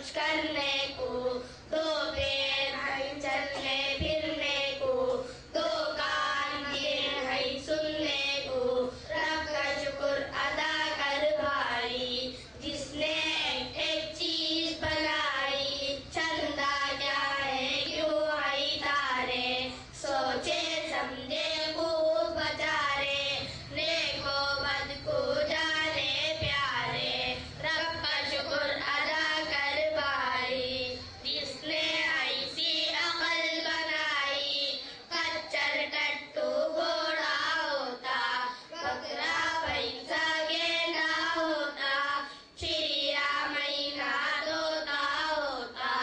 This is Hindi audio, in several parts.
कुछ करने को, दो पैर हैं चलने फिरने को, दो कान ये हैं सुनने को। रब का शुक्र अदा कर भाई, जिसने एक चीज बनाई। चंदा क्या है क्यों है तारे, सोचे समझे खूब बचारे। नेको बद को जाने प्यारे, रब का शुक्र अदा कर भाई, जिसने ऐसी अकल बनाई। खच्चर टट्टू घोड़ा होता, बकरा भैंसा गेंडा होता, चिड़िया मैना तोता होता।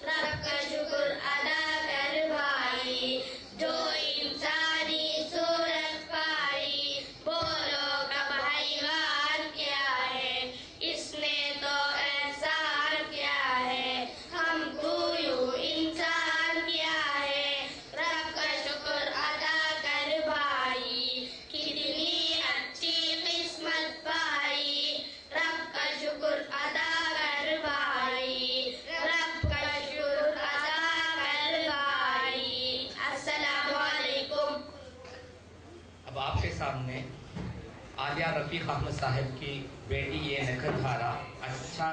रब का शुक्र अदा कर भाई, जो इंसानी सूरत पाई। बोलो कब हैवान क्या है, इसने तो एहसान किया है। हमको यूं इंसान किया है, रब का शुक्र अदा कर भाई, कितनी अच्छी किस्मत पाई। रब का शुक्र अदा कर भाई, रब का शुक्र अदा कर भाई। अस्सलामु अलैकुम। अब आपके सामने आलिया रफीक अहमद साहब की बेटी ये नखत धारा अच्छा